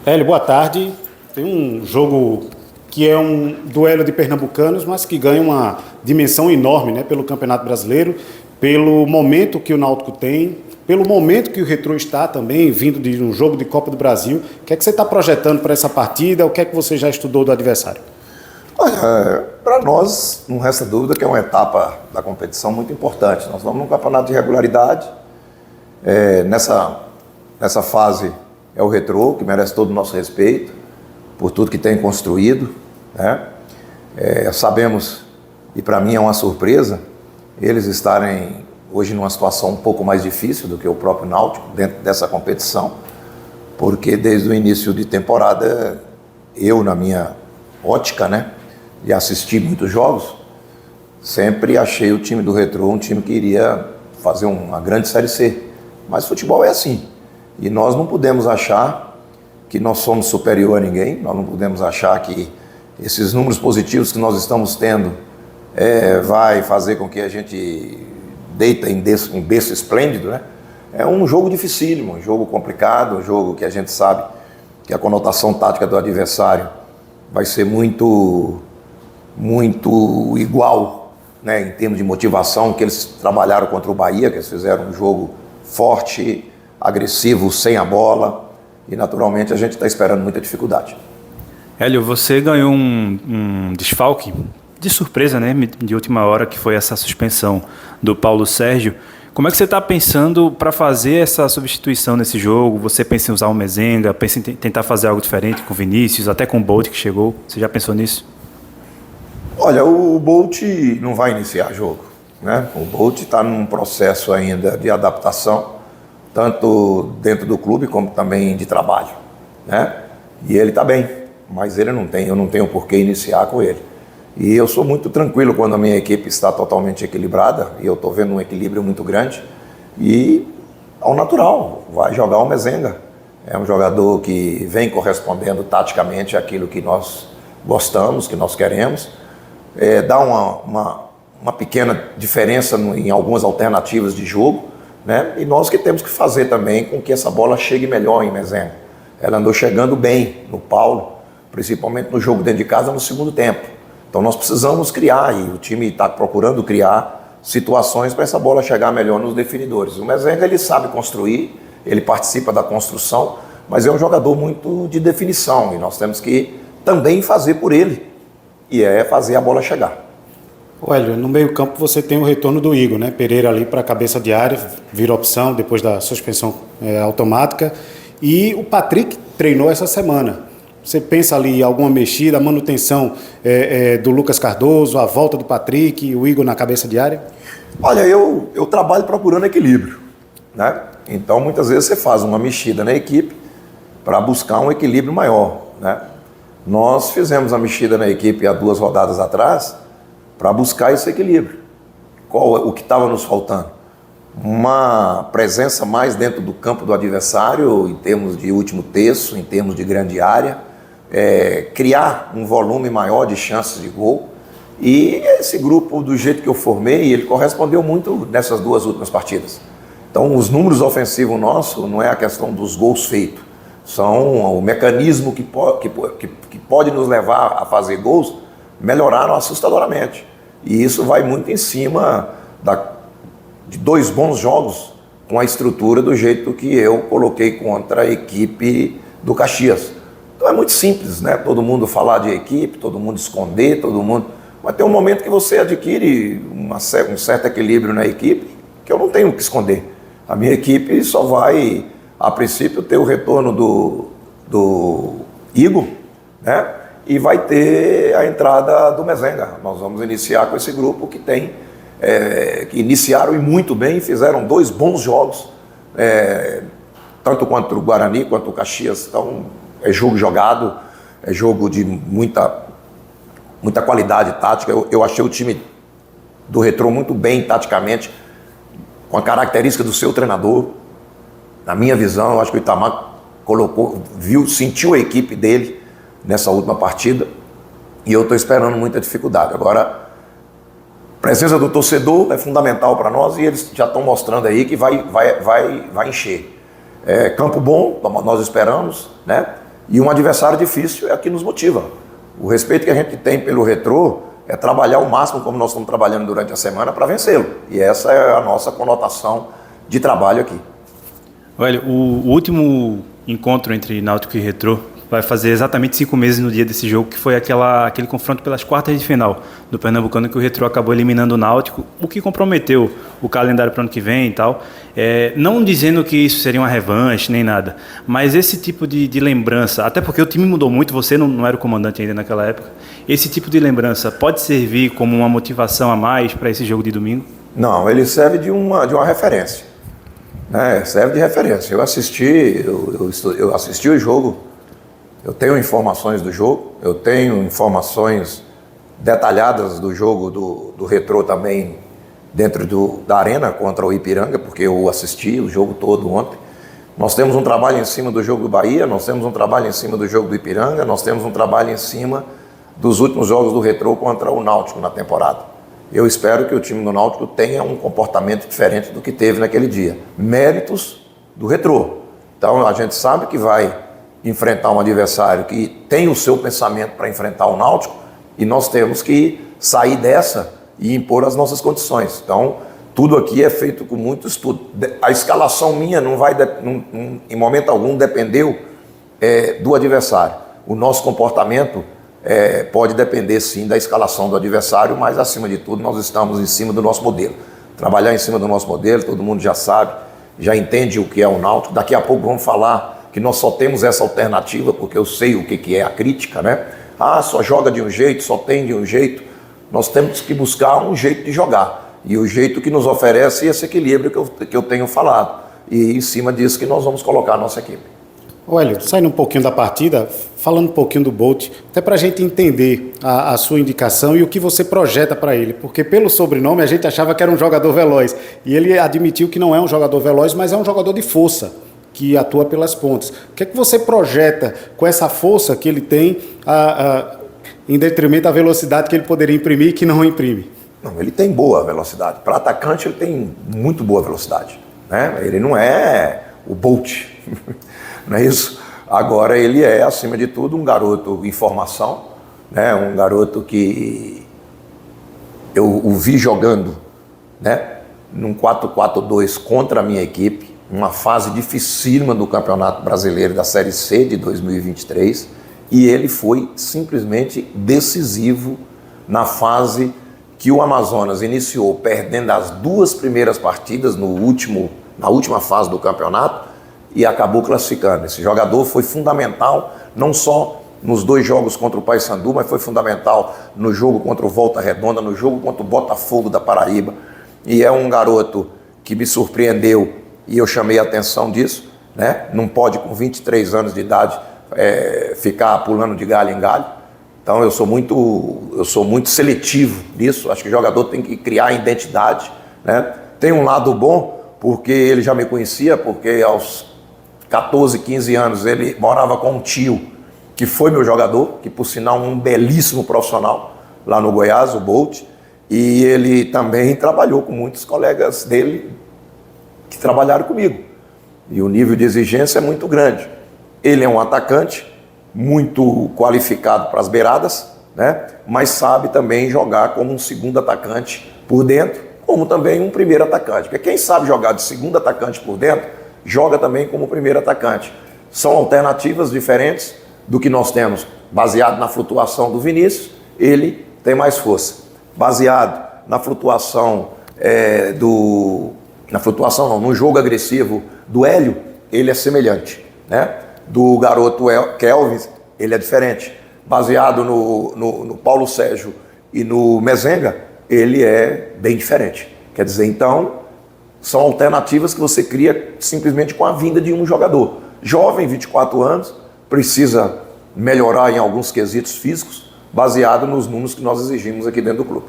Hélio, boa tarde. Tem um jogo que é um duelo de pernambucanos, mas que ganha uma dimensão enorme, né, pelo Campeonato Brasileiro, pelo momento que o Náutico tem, pelo momento que o Retrô está também, vindo de um jogo de Copa do Brasil. O que é que você está projetando para essa partida? O que é que você já estudou do adversário? Olha, para nós, não resta dúvida que é uma etapa da competição muito importante. Nós vamos num campeonato de regularidade. Nessa fase é o Retrô, que merece todo o nosso respeito por tudo que tem construído, né? Sabemos, e para mim é uma surpresa, eles estarem hoje numa situação um pouco mais difícil do que o próprio Náutico dentro dessa competição, porque desde o início de temporada, eu, na minha ótica, né, de assistir muitos jogos, sempre achei o time do Retrô um time que iria fazer uma grande Série C. Mas futebol é assim. E nós não podemos achar que nós somos superior a ninguém, nós não podemos achar que esses números positivos que nós estamos tendo vai fazer com que a gente deita em berço esplêndido, né? É um jogo dificílimo, um jogo complicado, um jogo que a gente sabe que a conotação tática do adversário vai ser muito igual, né, em termos de motivação, que eles trabalharam contra o Bahia, que eles fizeram um jogo forte, agressivo, sem a bola, e naturalmente a gente está esperando muita dificuldade. Hélio, você ganhou um desfalque de surpresa, né, de última hora, que foi essa suspensão do Paulo Sérgio. Como é que você está pensando para fazer essa substituição nesse jogo? Você pensa em usar o Mezenga, pensa em tentar fazer algo diferente com o Vinícius, até com o Bolt que chegou? Você já pensou nisso? Olha, o Bolt não vai iniciar jogo, né? O Bolt está num processo ainda de adaptação, tanto dentro do clube como também de trabalho, né? E ele está bem, mas eu não tenho por que iniciar com ele. E eu sou muito tranquilo quando a minha equipe está totalmente equilibrada, e eu estou vendo um equilíbrio muito grande, e ao natural, vai jogar o Mezenga. É um jogador que vem correspondendo taticamente àquilo que nós gostamos, que nós queremos, dá uma pequena diferença em algumas alternativas de jogo, né? E nós que temos que fazer também com que essa bola chegue melhor em Mezenga. Ela andou chegando bem no Paulo, principalmente no jogo dentro de casa no segundo tempo. Então nós precisamos criar, e o time está procurando criar situações para essa bola chegar melhor nos definidores. O Mezenga, ele sabe construir, ele participa da construção, mas é um jogador muito de definição, e nós temos que também fazer por ele, e fazer a bola chegar. Hélio, no meio campo você tem o retorno do Igor, né? Pereira ali para a cabeça de área, vira opção depois da suspensão automática, e o Patrick treinou essa semana. Você pensa ali em alguma mexida, a manutenção do Lucas Cardoso, a volta do Patrick, o Igor na cabeça de área? Olha, eu trabalho procurando equilíbrio, né? Então muitas vezes você faz uma mexida na equipe para buscar um equilíbrio maior, né? Nós fizemos a mexida na equipe há 2 rodadas atrás para buscar esse equilíbrio. O que estava nos faltando? Uma presença mais dentro do campo do adversário, em termos de último terço, em termos de grande área, criar um volume maior de chances de gol. E esse grupo, do jeito que eu formei, ele correspondeu muito nessas 2 últimas partidas. Então, os números ofensivos nossos não é a questão dos gols feitos, são o mecanismo que pode nos levar a fazer gols, melhoraram assustadoramente. E isso vai muito em cima de 2 bons jogos com a estrutura do jeito que eu coloquei contra a equipe do Caxias. Então é muito simples, né? Todo mundo falar de equipe, todo mundo esconder, todo mundo... Mas tem um momento que você adquire um certo equilíbrio na equipe, que eu não tenho o que esconder. A minha equipe só vai, a princípio, ter o retorno do Igor, né? E vai ter a entrada do Mezenga. Nós vamos iniciar com esse grupo que que iniciaram e muito bem, fizeram 2 bons jogos, tanto contra o Guarani quanto o Caxias. Então é jogo jogado, é jogo de muita qualidade tática. Eu achei o time do Retrô muito bem taticamente, com a característica do seu treinador. Na minha visão, eu acho que o Itamar sentiu a equipe dele nessa última partida, e eu estou esperando muita dificuldade. Agora, a presença do torcedor é fundamental para nós, e eles já estão mostrando aí que vai encher. Campo bom, nós esperamos, né? E um adversário difícil é o que nos motiva. O respeito que a gente tem pelo Retrô é trabalhar o máximo como nós estamos trabalhando durante a semana para vencê-lo. E essa é a nossa conotação de trabalho aqui. Olha, o último encontro entre Náutico e Retrô vai fazer exatamente 5 meses no dia desse jogo, que foi aquele confronto pelas quartas de final do Pernambucano, que o Retrô acabou eliminando o Náutico, o que comprometeu o calendário para o ano que vem e tal. Não dizendo que isso seria uma revanche nem nada, mas esse tipo de lembrança, até porque o time mudou muito, você não era o comandante ainda naquela época, esse tipo de lembrança pode servir como uma motivação a mais para esse jogo de domingo? Não, ele serve de uma referência. Serve de referência. Eu assisti o jogo. Eu tenho informações do jogo, eu tenho informações detalhadas do jogo do Retrô também dentro da arena contra o Ipiranga, porque eu assisti o jogo todo ontem. Nós temos um trabalho em cima do jogo do Bahia, nós temos um trabalho em cima do jogo do Ipiranga, nós temos um trabalho em cima dos últimos jogos do Retrô contra o Náutico na temporada. Eu espero que o time do Náutico tenha um comportamento diferente do que teve naquele dia. Méritos do Retrô. Então a gente sabe que vai enfrentar um adversário que tem o seu pensamento para enfrentar o Náutico e nós temos que sair dessa e impor as nossas condições. Então, tudo aqui é feito com muito estudo. A escalação minha não vai, em momento algum, dependeu do adversário. O nosso comportamento pode depender, sim, da escalação do adversário, mas, acima de tudo, nós estamos em cima do nosso modelo. Trabalhar em cima do nosso modelo, todo mundo já sabe, já entende o que é o Náutico. Daqui a pouco vamos falar que nós só temos essa alternativa, porque eu sei o que é a crítica, né? Só joga de um jeito, só tem de um jeito. Nós temos que buscar um jeito de jogar. E o jeito que nos oferece esse equilíbrio que eu tenho falado. E em cima disso que nós vamos colocar a nossa equipe. Hélio, saindo um pouquinho da partida, falando um pouquinho do Bolt, até para a gente entender a sua indicação e o que você projeta para ele, porque pelo sobrenome a gente achava que era um jogador veloz, e ele admitiu que não é um jogador veloz, mas é um jogador de força, que atua pelas pontas. O que é que você projeta com essa força que ele tem em detrimento da velocidade que ele poderia imprimir e que não imprime? Não, ele tem boa velocidade. Para atacante, ele tem muito boa velocidade, né? Ele não é o Bolt, não é isso? Agora, ele é, acima de tudo, um garoto em formação, né? Um garoto que eu o vi jogando, né? Num 4-4-2 contra a minha equipe, uma fase dificílima do Campeonato Brasileiro da Série C de 2023, e ele foi simplesmente decisivo na fase que o Amazonas iniciou perdendo as 2 primeiras partidas na última fase do campeonato e acabou classificando. Esse jogador foi fundamental, não só nos 2 jogos contra o Paysandu, mas foi fundamental no jogo contra o Volta Redonda, no jogo contra o Botafogo da Paraíba, e é um garoto que me surpreendeu. E eu chamei a atenção disso, né? Não pode, com 23 anos de idade, ficar pulando de galho em galho. Então eu sou muito seletivo nisso. Acho que o jogador tem que criar identidade, né? Tem um lado bom, porque ele já me conhecia, porque aos 14, 15 anos ele morava com um tio que foi meu jogador, que por sinal um belíssimo profissional lá no Goiás, o Bolt, e ele também trabalhou com muitos colegas dele que trabalharam comigo. E o nível de exigência é muito grande. Ele é um atacante muito qualificado para as beiradas, né? Mas sabe também jogar como um segundo atacante por dentro, como também um primeiro atacante. Porque quem sabe jogar de segundo atacante por dentro, joga também como primeiro atacante. São alternativas diferentes do que nós temos. Baseado na flutuação do Vinícius, ele tem mais força. Baseado na flutuação no jogo agressivo do Hélio, ele é semelhante, né? Do garoto Kelvin, ele é diferente. Baseado no Paulo Sérgio e no Mezenga, ele é bem diferente. Quer dizer, então, são alternativas que você cria simplesmente com a vinda de um jogador. Jovem, 24 anos, precisa melhorar em alguns quesitos físicos, baseado nos números que nós exigimos aqui dentro do clube.